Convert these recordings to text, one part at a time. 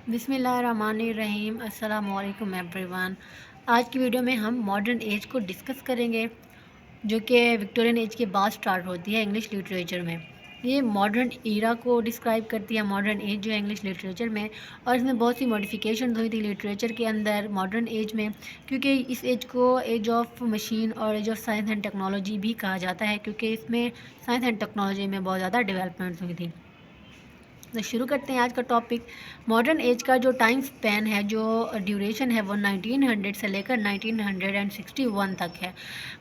बिस्मिल्लाहिर्रहमानिर्रहीम। अस्सलाम वालेकुम एवरीवन। आज की वीडियो में हम मॉडर्न एज को डिस्कस करेंगे, जो कि विक्टोरियन एज के बाद स्टार्ट होती है इंग्लिश लिटरेचर में। ये मॉडर्न ईरा को डिस्क्राइब करती है, मॉडर्न एज जो है इंग्लिश लिटरेचर में। और इसमें बहुत सी मॉडिफिकेशन हुई थी लिटरेचर के अंदर मॉडर्न एज में, क्योंकि इस एज को एज ऑफ मशीन और age of science and technology भी कहा जाता है, क्योंकि इसमें साइंस एंड टेक्नोलॉजी में बहुत ज़्यादा डेवलपमेंट्स हुई थी। तो शुरू करते हैं आज का टॉपिक। मॉडर्न एज का जो टाइम स्पैन है, जो ड्यूरेशन है, वो 1900 से लेकर 1961 तक है।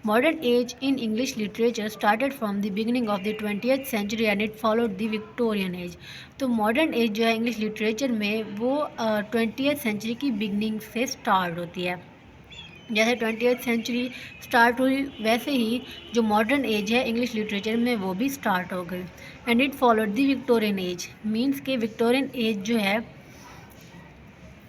Modern age in English literature started from the beginning of the 20th century and it followed the Victorian age. तो मॉडर्न एज जो है इंग्लिश लिटरेचर में वो 20th सेंचुरी की बिगिनिंग से स्टार्ट होती है। जैसे 20th सेंचुरी स्टार्ट हुई, वैसे ही जो मॉडर्न एज है इंग्लिश लिटरेचर में वो भी स्टार्ट हो गई। And it followed the Victorian as, means के विक्टोरियन एज जो है,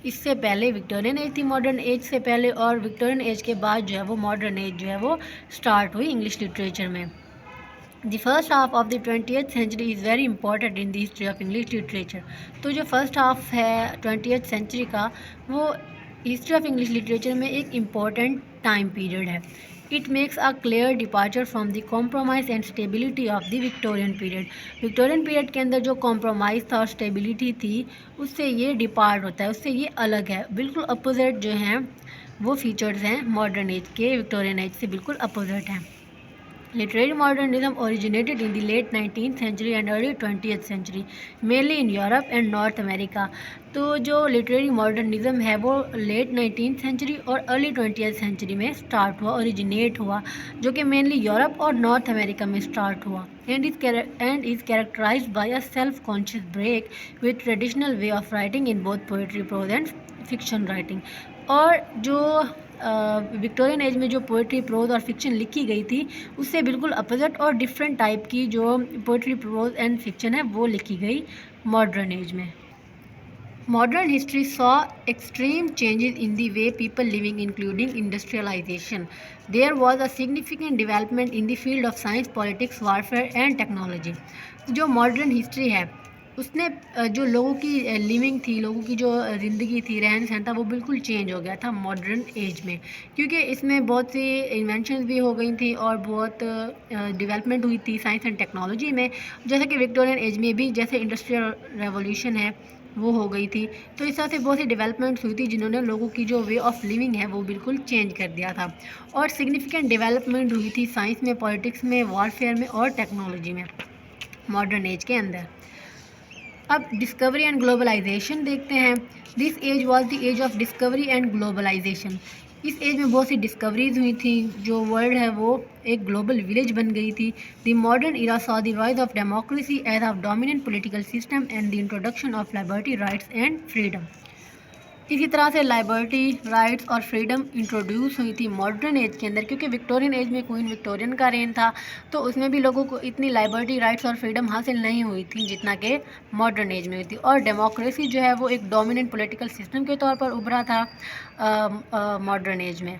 इससे पहले विक्टोरियन एज थी मॉडर्न एज से पहले, और विक्टोरियन एज के बाद जो है वो मॉडर्न एज जो है वो स्टार्ट हुई इंग्लिश लिटरेचर में। The first half of the 20th century is very important in the history of English literature. तो जो फर्स्ट हाफ है 20th सेंचुरी का, वो हिस्ट्री ऑफ इंग्लिश लिटरेचर में एक इम्पॉर्टेंट टाइम पीरियड है। It makes a clear departure from the compromise and stability of the Victorian period. Victorian period के अंदर जो कॉम्प्रोमाइज़ था और स्टेबिलिटी थी, उससे ये डिपार्ट होता है, उससे ये अलग है। बिल्कुल अपोजिट जो हैं वो फीचर्स हैं मॉडर्न एज के, विक्टोरियन एज से बिल्कुल अपोजिट हैं। Literary modernism originated in the late 19th century and early 20th century, mainly in Europe and North America. तो जो लिटरेरी मॉडर्निज़म है वो लेट 19th सेंचुरी और अर्ली 20th सेंचुरी में स्टार्ट हुआ, ओरिजिनेट हुआ, जो कि मेनली यूरोप और नॉर्थ अमेरिका में स्टार्ट हुआ। And is characterized by a self conscious break with traditional way of writing in both poetry, prose and fiction writing. और जो विक्टोरियन एज में जो पोइट्री, प्रोज और फिक्शन लिखी गई थी, उससे बिल्कुल अपोजिट और डिफरेंट टाइप की जो पोइट्री, प्रोज एंड फिक्शन है वो लिखी गई मॉडर्न एज में। Modern history saw extreme changes in the way people living, including industrialization. There was a significant development in the field of science, politics, warfare and technology. जो modern history है, उसने जो लोगों की लिविंग थी, लोगों की जो ज़िंदगी थी, रहन सहन था, वो बिल्कुल चेंज हो गया था मॉडर्न एज में, क्योंकि इसमें बहुत सी इन्वेंशंस भी हो गई थी और बहुत डेवलपमेंट हुई थी साइंस एंड टेक्नोलॉजी में। जैसे कि विक्टोरियन एज में भी जैसे इंडस्ट्रियल रेवोल्यूशन है वो हो गई थी। तो इस तरह से बहुत सी डेवलपमेंट्स हुई थी जिन्होंने लोगों की जो वे ऑफ लिविंग है वो बिल्कुल चेंज कर दिया था। और सिग्निफिकेंट डेवलपमेंट हुई थी साइंस में, पॉलिटिक्स में, वॉरफेयर में और टेक्नोलॉजी में मॉडर्न एज के अंदर। अब डिस्कवरी एंड ग्लोबलाइजेशन देखते हैं। This age was the age of discovery and globalization. इस एज में बहुत सी डिस्कवरीज हुई थी, जो वर्ल्ड है वो एक ग्लोबल विलेज बन गई थी। The modern era saw the rise of democracy age of dominant political system and the introduction of liberty, rights and freedom. इसी तरह से लिबर्टी, राइट्स और फ्रीडम इंट्रोड्यूस हुई थी मॉडर्न एज के अंदर, क्योंकि विक्टोरियन एज में क्वीन विक्टोरियन का रेन था, तो उसमें भी लोगों को इतनी लिबर्टी, राइट्स और फ्रीडम हासिल नहीं हुई थी जितना कि मॉडर्न एज में हुई थी। और डेमोक्रेसी जो है वो एक डोमिनेंट पॉलिटिकल सिस्टम के तौर पर उभरा था मॉडर्न एज में।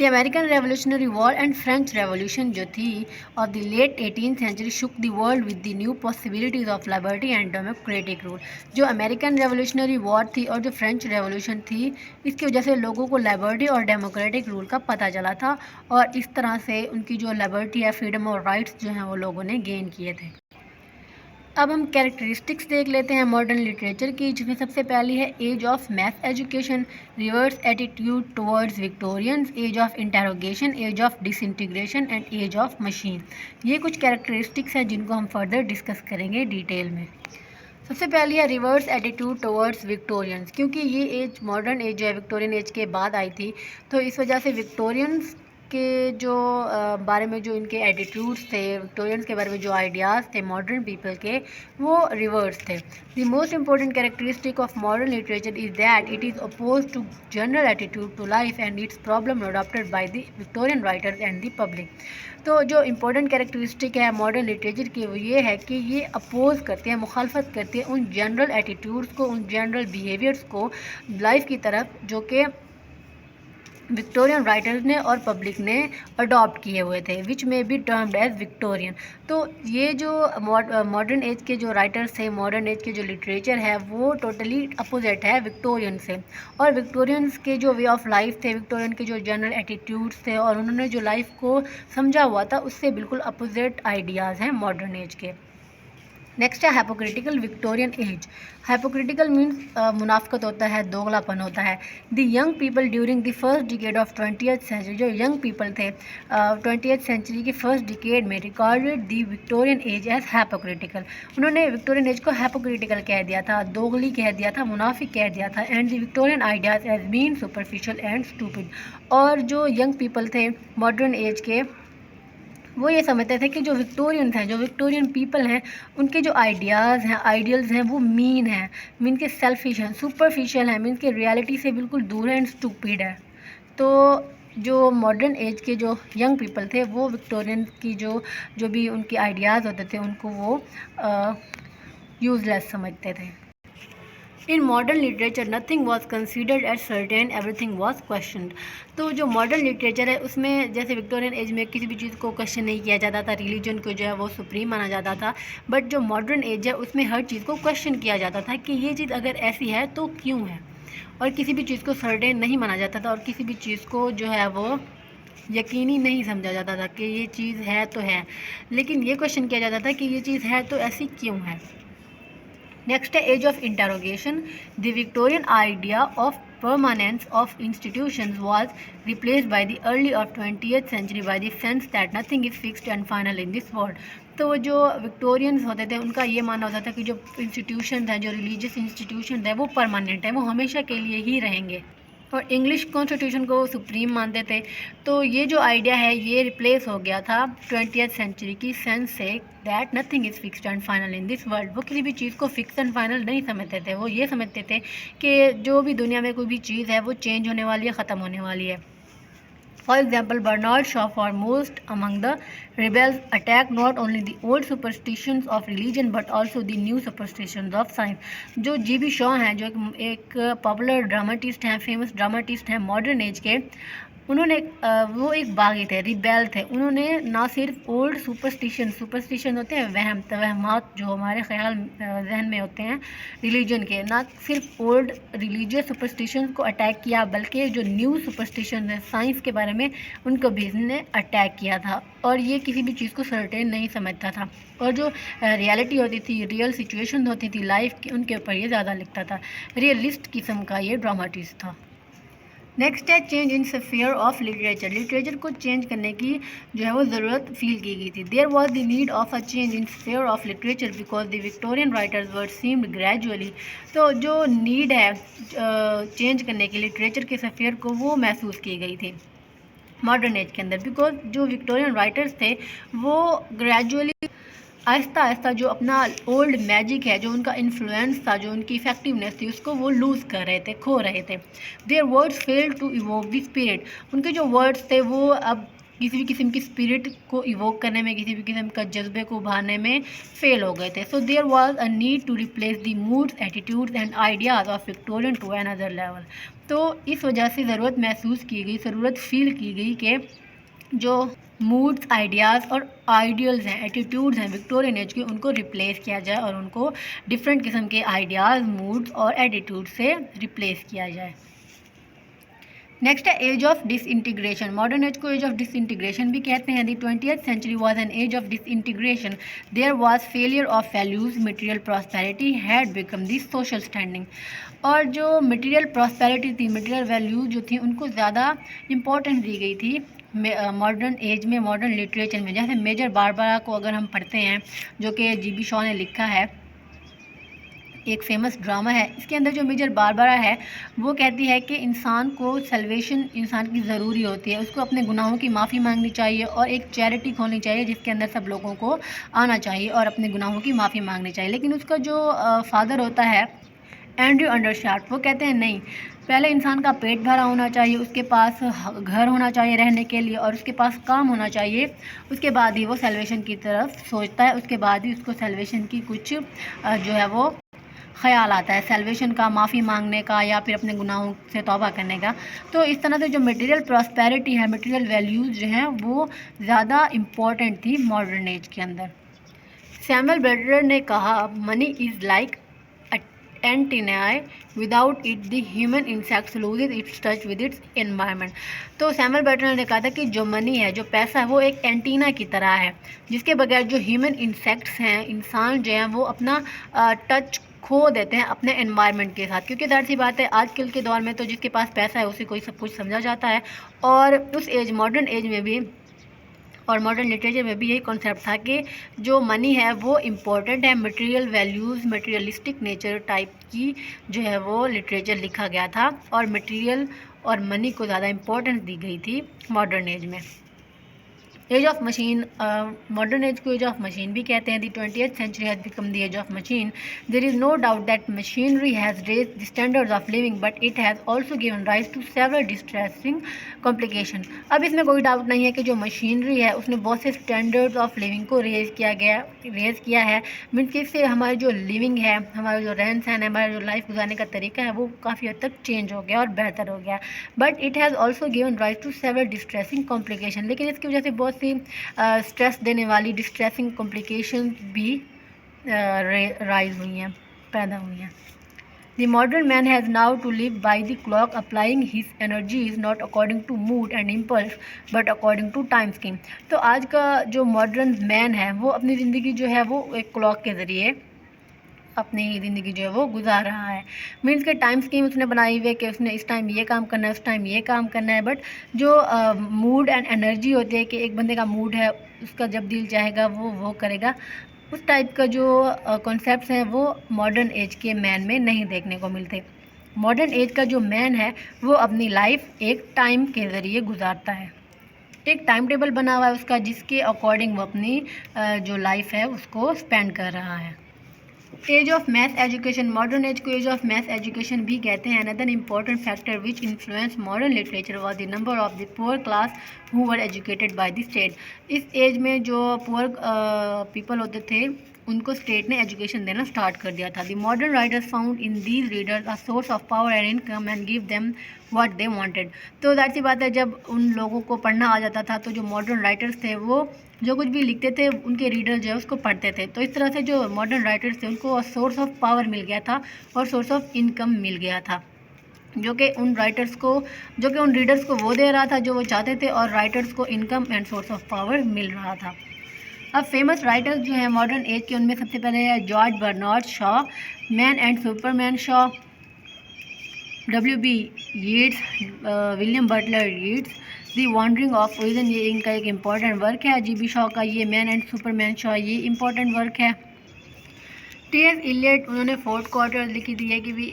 The American revolutionary war and French revolution जो थी of the late 18th century shook the world with the new possibilities of liberty and democratic rule. जो अमेरिकन रेवोल्यूशनरी वॉर थी और जो फ्रेंच रेवोल्यूशन थी, इसकी वजह से लोगों को लिबर्टी और डेमोक्रेटिक रूल का पता चला था, और इस तरह से उनकी जो लिबर्टी है, फ्रीडम और राइट्स जो हैं वो लोगों ने गेन किए थे। अब हम कैरेक्टरिस्टिक्स देख लेते हैं मॉडर्न लिटरेचर की, जिसमें सबसे पहली है age of math education, reverse attitude towards Victorians, age of interrogation, age of disintegration and age of machine. ये कुछ कैरेक्टरिस्टिक्स हैं जिनको हम फर्दर डिस्कस करेंगे डिटेल में। सबसे पहली है रिवर्स एटीट्यूड टुवर्ड्स विक्टोरियंस, क्योंकि ये एज मॉडर्न एज जो है विक्टोरियन एज के बाद आई थी, तो इस वजह से विक्टोरियंस के जो बारे में जो इनके एटीट्यूड्स थे, विक्टोरियंस के बारे में जो आइडियाज़ थे मॉडर्न पीपल के, वो रिवर्स थे। The most important characteristic of modern literature is that it is oppose to general attitude to life and its problem adopted by the Victorian writers and the public. तो जो important characteristic है modern literature की, वो ये है कि ये oppose करते हैं, मुखालफत करते हैं उन जनरल एटीट्यूड्स को, उन जनरल बिहेवियर्स को लाइफ की तरफ, जो कि विक्टोरियन राइटर्स ने और पब्लिक ने अडॉप्ट किए हुए थे, विच में बी टर्म्ड एज विक्टोरियन। तो ये जो मॉडर्न एज के जो राइटर्स थे, मॉडर्न एज के जो लिटरेचर है, वो टोटली अपोजिट है विक्टोरियन से। और विक्टोरियंस के जो वे ऑफ लाइफ थे, विक्टोरियन के जो जनरल एटीट्यूड्स थे और उन्होंने जो लाइफ को समझा हुआ था, उससे बिल्कुल अपोजिट आइडियाज़ हैं मॉडर्न एज के। नेक्स्ट है hypocritical Victorian age. Hypocritical means मुनाफकत होता है, दोगलापन होता है। The young people during the first decade of 20th century, जो यंग पीपल थे 20th सेंचुरी की फर्स्ट डिकेड में, recorded the Victorian age as hypocritical. उन्होंने विक्टोरियन एज को हाइपोक्रिटिकल कह दिया था, दोगली कह दिया था, मुनाफिक कह दिया था, and the Victorian ideas as been superficial and stupid. और जो यंग पीपल थे मॉडर्न एज के, वो ये समझते थे कि जो विक्टोरियन हैं, जो विक्टोरियन पीपल हैं, उनके जो आइडियाज़ हैं, आइडियल्स हैं, वो मीन हैं, मीन के सेल्फिश हैं, सुपरफिशियल हैं, मीन के रियलिटी से बिल्कुल दूर है एंड स्टूपिड है। तो जो मॉडर्न एज के जो यंग पीपल थे, वो विक्टोरियन की जो भी उनके आइडियाज़ होते थे, उनको वो यूज़लेस समझते थे। In modern literature nothing was considered as certain, everything was questioned. तो जो मॉडर्न लिटरेचर है, उसमें जैसे विक्टोरियन एज में किसी भी चीज़ को क्वेश्चन नहीं किया जाता था, रिलीजन को जो है वो सुप्रीम माना जाता था। बट जो मॉडर्न एज है, उसमें हर चीज़ को क्वेश्चन किया जाता था कि ये चीज़ अगर ऐसी है तो क्यों है, और किसी भी चीज़ को सर्टेन नहीं माना जाता था, और किसी भी चीज़ को जो है वो यकीनी नहीं समझा जाता था कि ये चीज़ है तो है, लेकिन ये क्वेश्चन किया जाता था कि ये चीज़ है तो ऐसी क्यों है। नेक्स्ट है age of interrogation. The Victorian idea of permanence of institutions was replaced by the early of 20th century by the sense that nothing is fixed and final in this world। तो जो Victorians होते थे, उनका ये मानना होता था कि जो इंस्टीट्यूशन हैं, जो रिलीजियस इंस्टीट्यूशन हैं, वो परमानेंट है, वो हमेशा के लिए ही रहेंगे, और इंग्लिश कॉन्स्टिट्यूशन को सुप्रीम मानते थे। तो ये जो आइडिया है, ये रिप्लेस हो गया था 20th सेंचुरी की सेंस से, that nothing is fixed and final in this world. वो किसी भी चीज़ को फिक्स एंड फाइनल नहीं समझते थे, वो ये समझते थे कि जो भी दुनिया में कोई भी चीज़ है, वो चेंज होने वाली है, ख़त्म होने वाली है। For example, Bernard Shaw, foremost among the rebels, attacked not only the old superstitions of religion but also the new superstitions of science। जो GB शॉ हैं, जो एक पॉपुलर ड्रामाटिस्ट हैं, फेमस ड्रामाटिस्ट हैं मॉडर्न एज के, उन्होंने वो एक बागी थे, रिबेल थे। उन्होंने ना सिर्फ ओल्ड सुपरस्टिशन होते हैं, वहम तवहमात जो हमारे ख्याल जहन में होते हैं रिलीजन के, ना सिर्फ ओल्ड रिलीजियस सुपरस्टिशन को अटैक किया, बल्कि जो न्यू सुपरस्टिशन है साइंस के बारे में, उनको भी इसने अटैक किया था। और ये किसी भी चीज़ को सर्टेन नहीं समझता था, और जो रियलिटी होती थी, रियल सिचुएशन होती थी लाइफ की, उनके ऊपर ये ज़्यादा लिखता था। रियलिस्ट किस्म का ये ड्रामाटिस्ट था। नेक्स्ट है change in sphere of literature. Literature को चेंज करने की जो है वो ज़रूरत फील की गई थी। There was the need of a change in sphere of literature because the Victorian writers were seemed gradually. तो जो नीड है चेंज करने की लिटरेचर के स्फीयर को, वो महसूस की गई थी मॉडर्न एज के अंदर, बिकॉज जो विक्टोरियन राइटर्स थे, वो ग्रेजुअली आहिस्ता आहिस्ता जो अपना ओल्ड मैजिक है, जो उनका इन्फ्लुएंस था, जो उनकी इफेक्टिवनेस थी, उसको वो लूज़ कर रहे थे, खो रहे थे। There words fail to evoke the spirit. उनके जो वर्ड्स थे, वो अब किसी भी किस्म की स्पिरिट को इवोक करने में, किसी भी किस्म का जज्बे को उभारने में फेल हो गए थे। So there was a need to replace the moods, attitudes and ideas of Victorian to another level. तो इस वजह से ज़रूरत महसूस की गई, ज़रूरत फील की गई कि जो मूड्स, आइडियाज़ और आइडियल्स हैं, एटीट्यूड्स हैं विक्टोरियन एज के, उनको रिप्लेस किया जाए और उनको डिफरेंट किस्म के आइडियाज़, मूड्स और एटीट्यूड से रिप्लेस किया जाए। नेक्स्ट है age of disintegration. Modern age को एज ऑफ डिसइंटीग्रेशन भी कहते हैं। The 20th century was an age of disintegration. There was failure of values, material prosperity had become the social standing. और जो मटेरियल प्रॉस्पेरिटी थी, material values जो थी, उनको ज़्यादा इंपॉर्टेंस दी गई थी मॉडर्न एज में, मॉडर्न लिटरेचर में। जैसे मेजर बारबरा को अगर हम पढ़ते हैं, जो कि GB शॉ ने लिखा है, एक फेमस ड्रामा है, इसके अंदर जो मेजर बारबरा है, वो कहती है कि इंसान को सल्वेशन, इंसान की ज़रूरी होती है, उसको अपने गुनाहों की माफ़ी मांगनी चाहिए और एक चैरिटी खोलनी चाहिए जिसके अंदर सब लोगों को आना चाहिए और अपने गुनाहों की माफ़ी मांगनी चाहिए। लेकिन उसका जो फादर होता है, एंड्रयू अंडरशाफ्ट, वो कहते हैं नहीं, पहले इंसान का पेट भरा होना चाहिए, उसके पास घर होना चाहिए रहने के लिए, और उसके पास काम होना चाहिए, उसके बाद ही वो सल्वेशन की तरफ सोचता है, उसके बाद ही उसको सल्वेशन की कुछ जो है वो ख़्याल आता है, सैल्वेशन का, माफ़ी मांगने का या फिर अपने गुनाहों से तौबा करने का। तो इस तरह से जो मटेरियल प्रॉस्पेरिटी है, मटेरियल वैल्यूज़ जो हैं वो ज़्यादा इम्पॉर्टेंट थी मॉडर्न एज के अंदर। सैमुअल बेटलर ने कहा, money is like antennae, without it the human insects loses its touch with its environment. तो सैमुअल बेटलर ने कहा था कि जो मनी है, जो पैसा है, वो एक एंटीना की तरह है, जिसके बगैर जो ह्यूमन इंसेक्ट्स हैं, इंसान जो हैं, वो अपना टच खो देते हैं अपने एनवायरनमेंट के साथ। क्योंकि ज़ाहिर सी बात है, आजकल के दौर में तो जिसके पास पैसा है उसे कोई सब कुछ समझा जाता है। और उस एज, मॉडर्न एज में भी और मॉडर्न लिटरेचर में भी यही कॉन्सेप्ट था कि जो मनी है वो इम्पोर्टेंट है। Material values, materialistic nature type की जो है वो लिटरेचर लिखा गया था और मटेरियल और मनी को ज़्यादा इम्पोर्टेंस दी गई थी मॉडर्न एज में। Age of machine, modern age को एज ऑफ मशीन भी कहते हैं। The 20th century has become the age of machine. There is no doubt that machinery has raised the standards of living, but it has also given rise to several distressing complication. अब इसमें कोई doubt नहीं है कि जो machinery है उसने बहुत से स्टैंडर्ड्स ऑफ लिविंग को रेज़ किया है। मीन्स कि इससे हमारी जो लिविंग है, हमारा जो रहन सहन है, हमारा जो लाइफ गुजारने का तरीका है, वो काफ़ी हद तक चेंज हो गया और बेहतर हो गया। But it has also given rise to several distressing complication. लेकिन इसकी वजह से बहुत सी स्ट्रेस देने वाली डिस्ट्रेसिंग कॉम्प्लिकेशन भी राइज हुई हैं, पैदा हुई हैं। The modern man has now to live by the clock, applying his energies not according to mood and impulse but according to time scheme। तो आज का जो मॉडर्न मैन है वो अपनी ज़िंदगी जो है वो एक क्लॉक के ज़रिए अपनी ज़िंदगी जो है वो गुजार रहा है। मीन्स के टाइम स्कीम उसने बनाई हुई है कि उसने इस टाइम ये काम करना है, उस टाइम ये काम करना है। बट जो मूड एंड एनर्जी होती है कि एक बंदे का मूड है, उसका जब दिल चाहेगा वो करेगा, उस टाइप का जो कॉन्सेप्ट्स हैं वो मॉडर्न एज के मैन में नहीं देखने को मिलते। मॉडर्न एज का जो मैन है वो अपनी लाइफ एक टाइम के ज़रिए गुजारता है, एक टाइम टेबल बना हुआ है उसका, जिसके अकॉर्डिंग वो अपनी जो लाइफ है उसको स्पेंड कर रहा है। Age of math education, modern age को एज ऑफ मैथ एजुकेशन भी कहते हैं। Another important factor which influence modern literature was the number of the poor class who were educated by the state. इस as में जो poor people होते थे उनको स्टेट ने एजुकेशन देना स्टार्ट कर दिया था। The modern writers found in these readers a source of power and income and give them what they wanted. तो ज़ाहिर सी बात है, जब उन लोगों को पढ़ना आ जाता था तो जो मॉडर्न राइटर्स थे वो जो कुछ भी लिखते थे उनके रीडर जो है उसको पढ़ते थे। तो इस तरह से जो मॉडर्न राइटर्स थे उनको सोर्स ऑफ पावर मिल गया था और सोर्स ऑफ इनकम मिल गया था, जो कि उन रीडर्स को वो दे रहा था जो वो चाहते थे, और राइटर्स को income and source of power मिल रहा था। अब फेमस राइटर्स जो हैं मॉडर्न एज के, उनमें सबसे पहले है George Bernard Shaw, man and superman Shaw, W.B. Yeats, William Butler Yeats, the wandering of origin, ये इनका एक इम्पॉर्टेंट वर्क है। G.B. शॉ का ये मैन एंड सुपरमैन शॉ ये इम्पॉर्टेंट वर्क है। T.S. इलियट, उन्होंने फोर्थ क्वार्टर लिखी थी है कि भी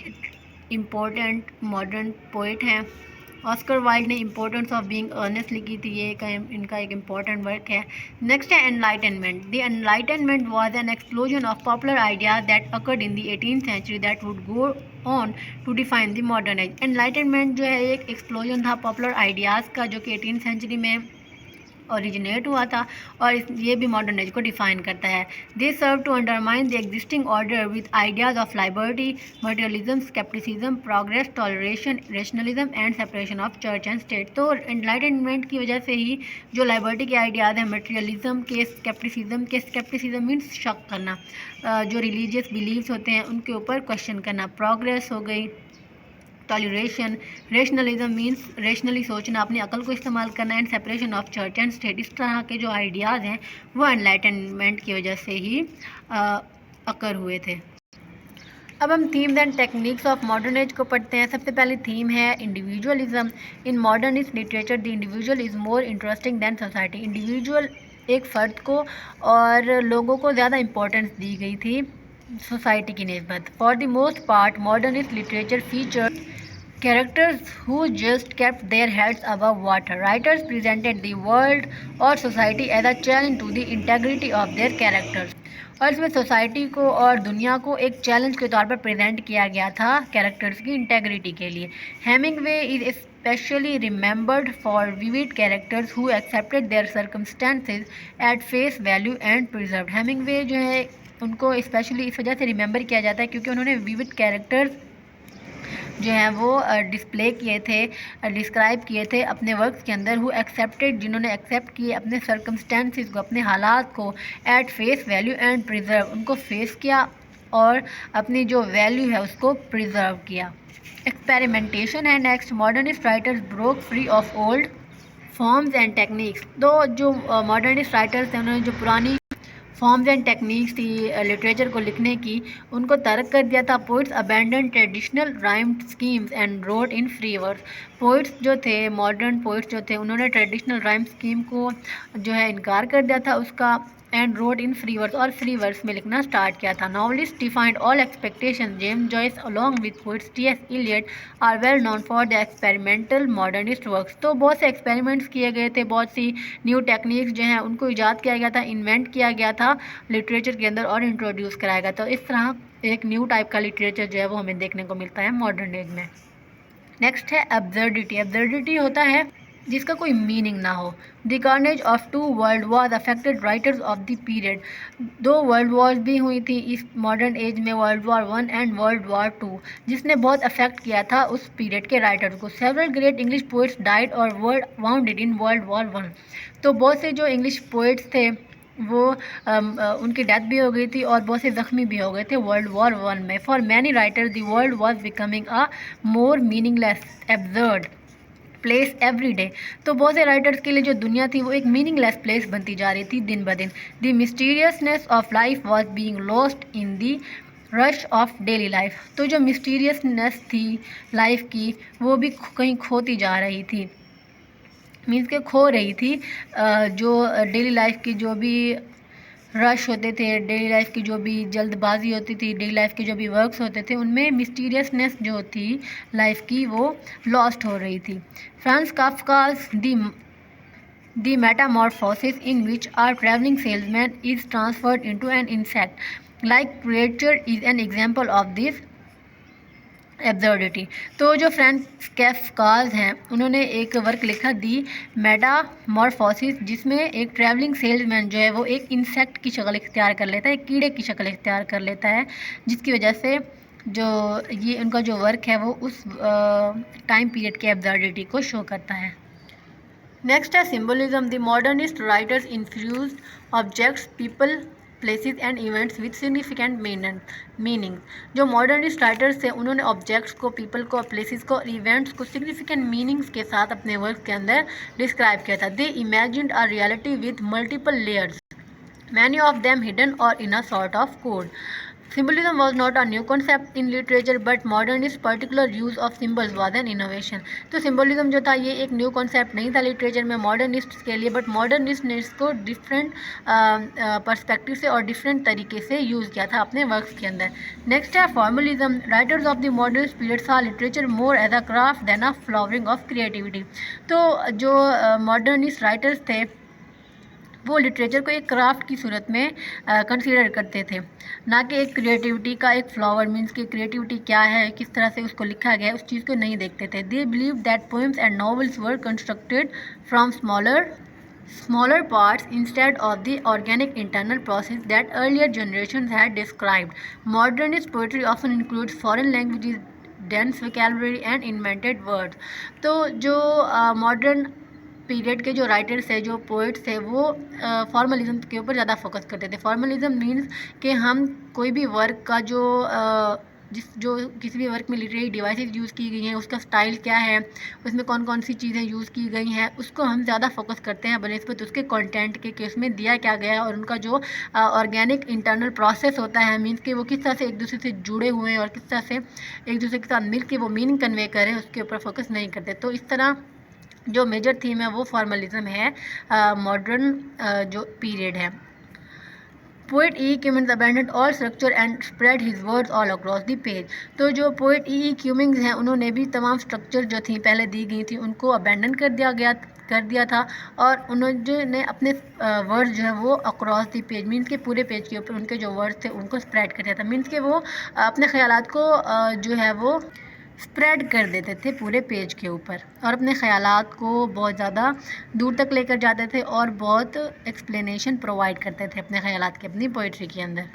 इम्पोर्टेंट मॉडर्न पोइट हैं। ऑस्कर वाइल्ड ने इम्पोर्टेंस ऑफ बीइंग अर्नेस्ट लिखी थी, ये इनका एक इम्पॉर्टेंट वर्क है। नेक्स्ट है enlightenment. The enlightenment was an explosion of popular ideas that occurred in the 18th century that would go on to define the modern age. Enlightenment जो है एक एक्सप्लोजन था पॉपुलर आइडियाज़ का, जो कि 18th century में originate हुआ था, और ये भी मॉडर्न एज को डिफाइन करता है। They serve to undermine the existing order with ideas of liberty, materialism, scepticism, progress, toleration, rationalism and separation of church and state. तो एनलाइटनमेंट की वजह से ही जो लिबर्टी के आइडियाज़ हैं, मटेरियलिज्म के, स्केप्टिसिज्म मीन्स शक करना, जो रिलीजियस बिलीव्स होते हैं उनके ऊपर क्वेश्चन करना, प्रोग्रेस हो गई, टॉलरेशन, रेशनलिज्म मीन्स रेशनली सोचना, अपनी अकल को इस्तेमाल करना, and separation of church and state. इस तरह के जो आइडियाज़ हैं वो एनलाइटनमेंट की वजह से ही अकर हुए थे। अब हम themes and techniques of modern age को पढ़ते हैं। सबसे पहली थीम है individualism. In modernist literature the individual is more interesting than society. Individual, एक फ़र्द को और लोगों को ज़्यादा इम्पोर्टेंस दी गई थी सोसाइटी की निस्बत। For the most part modernist literature feature characters who just kept their heads above water. Writers presented the world or society as a challenge to the integrity of their characters. और इसमें society को और दुनिया को एक challenge के तौर पर प्रेजेंट किया गया था कैरेक्टर्स की इंटेग्रिटी के लिए। Hemingway is specially remembered for vivid characters who accepted their circumstances at face value and preserved. Hemingway जो है उनको स्पेशली इस वजह से रिमेंबर किया जाता है क्योंकि उन्होंने विविड कैरेक्टर्स जो हैं वो डिस्प्ले किए थे, डिस्क्राइब किए थे अपने वर्क्स के अंदर। हु एक्सेप्टेड, जिन्होंने एक्सेप्ट किए अपने सर्कमस्टेंसेस को, अपने हालात को, at face value and preserve, उनको फेस किया और अपनी जो वैल्यू है उसको प्रिजर्व किया। एक्सपेरिमेंटेशन है next. Modernist writers broke free of old forms and techniques. तो जो मॉडर्निस्ट राइटर्स हैं उन्होंने जो पुरानी फॉर्म्स एंड टेक्निक्स थी लिटरेचर को लिखने की, उनको तर्क कर दिया था। Poets abandon traditional rhyme schemes and wrote in free words. Poets जो थे, मॉडर्न पोइट्स जो थे, उन्होंने ट्रेडिशनल राइम स्कीम को जो है इनकार कर दिया था उसका, and wrote in free words, और फ्री वर्ड्स में लिखना स्टार्ट किया था। Novelist defined all expectation. James Joyce along with poets टी.एस. Eliot are well known for the experimental modernist works. तो बहुत से एक्सपेरिमेंट्स किए गए थे, बहुत सी न्यू टेक्निक्स जो हैं उनको ईजाद किया गया था, इन्वेंट किया गया था लिटरेचर के अंदर और इंट्रोड्यूस कराया गया। तो इस तरह एक न्यू टाइप का लिटरेचर जो है वो हमें देखने को मिलता है मॉडर्न एज में। नेक्स्ट है एब्सर्डिटी। एब्सर्डिटी होता है जिसका कोई मीनिंग ना हो। The carnage of 2 world Wars affected writers of the period. 2 world Wars भी हुई थी इस मॉडर्न एज में, world war 1 and world war 2, जिसने बहुत अफेक्ट किया था उस पीरियड के राइटर्स को। Several great English poets died और वर वाउंडेड इन वर्ल्ड वॉर 1। तो बहुत से जो इंग्लिश पोइट्स थे वो उनकी डेथ भी हो गई थी और बहुत से ज़ख्मी भी हो गए थे वर्ल्ड वॉर 1 में। For many writers the world was becoming a more meaningless absurd place every day. तो बहुत से राइटर्स के लिए जो दुनिया थी वो एक मीनिंगलेस प्लेस बनती जा रही थी दिन ब दिन। The mysteriousness of life was being lost in the rush of daily life. तो जो मिस्टीरियसनेस थी लाइफ की वो भी कहीं खोती जा रही थी, मीन्स के खो रही थी। जो डेली लाइफ की जो भी रश होते थे, डेली लाइफ की जो भी जल्दबाजी होती थी, डेली लाइफ के जो भी वर्क्स होते थे, उनमें मिस्टीरियसनेस जो थी लाइफ की वो लॉस्ट हो रही थी। Franz Kafka's the metamorphosis in which a travelling salesman is transferred into an insect like creature is an example of this absurdity. तो जो फ्रांस काफ्कास हैं उन्होंने एक वर्क लिखा दी मेटामॉर्फोसिस, जिसमें एक ट्रैवलिंग सेल्समैन जो है वो एक इंसेक्ट की शक्ल इख्तियार कर लेता है, एक कीड़े की शक्ल इख्तियार कर लेता है, जिसकी वजह से जो ये उनका जो वर्क है वो उस टाइम पीरियड के एब्सर्डिटी को शो करता है। नेक्स्ट है symbolism. The modernist writers infuse objects, people, places and events with significant meaning. जो मॉडर्निस्ट राइटर्स थे उन्होंने ऑब्जेक्ट्स को, पीपल को, प्लेसेस को और इवेंट्स को सिग्निफिकेंट मीनिंग्स के साथ अपने वर्क के अंदर डिस्क्राइब किया था। They imagined a reality with multiple layers, many of them hidden or in a sort of code. Symbolism was not a new concept in literature, but modernist particular use of symbols was an innovation. तो symbolism जो था ये एक new concept नहीं था literature में modernist के लिए, बट मॉडर्निस्ट ने इसको डिफरेंट पर्सपेक्टिव से और डिफरेंट तरीके से यूज़ किया था अपने वर्क्स के अंदर। नेक्स्ट है formalism. Writers of the modernist period saw literature more as a craft than a flowering of creativity. तो जो मॉडर्निस्ट राइटर्स थे वो लिटरेचर को एक क्राफ्ट की सूरत में कंसीडर करते थे, ना कि एक क्रिएटिविटी का एक फ्लावर। मीन्स कि क्रिएटिविटी क्या है, किस तरह से उसको लिखा गया है, उस चीज़ को नहीं देखते थे। They believe that poems and novels were constructed from smaller parts instead of the organic internal process that earlier generations had described. Modernist poetry often includes foreign languages, dense vocabulary and invented words. तो जो modern period के जो writers थे, जो poets थे, वो formalism के ऊपर ज़्यादा फोकस करते थे। फॉर्मलिज्म मीन्स कि हम कोई भी वर्क का जो किसी भी वर्क में लिटरेरी डिवाइसेस यूज़ की गई हैं, उसका स्टाइल क्या है, उसमें कौन कौन सी चीज़ें यूज़ की गई हैं, उसको हम ज़्यादा फोकस करते हैं बनस्बत उसके कंटेंट के उसमें दिया क्या गया है और उनका जो ऑर्गेनिक इंटरनल प्रोसेस होता है, मीन्स कि वो किस तरह से एक दूसरे से जुड़े हुए हैं और किस तरह से एक दूसरे के साथ मिल के वो मीनिंग कन्वे करें, उसके ऊपर फोकस नहीं करते। तो इस तरह जो मेजर थीम है वो फॉर्मलिज्म है मॉडर्न जो पीरियड है। Poet E Cummings abandon all structure and spread his words all across the page. तो जो पोइट ई क्यूमिंग्स हैं उन्होंने भी तमाम स्ट्रक्चर जो थी पहले दी गई थी उनको अबैंडन कर दिया था और उन्होंने अपने वर्ड्स जो है वो अक्रॉस द पेज, मीन्स के पूरे पेज के ऊपर उनके जो वर्ड्स थे उनको स्प्रेड कर दिया था। मीन्स के वो अपने ख्यालात को जो है वो स्प्रेड कर देते थे पूरे पेज के ऊपर और अपने ख़यालात को बहुत ज़्यादा दूर तक लेकर जाते थे और बहुत एक्सप्लेनेशन प्रोवाइड करते थे अपने ख़यालात के अपनी पोइट्री के अंदर।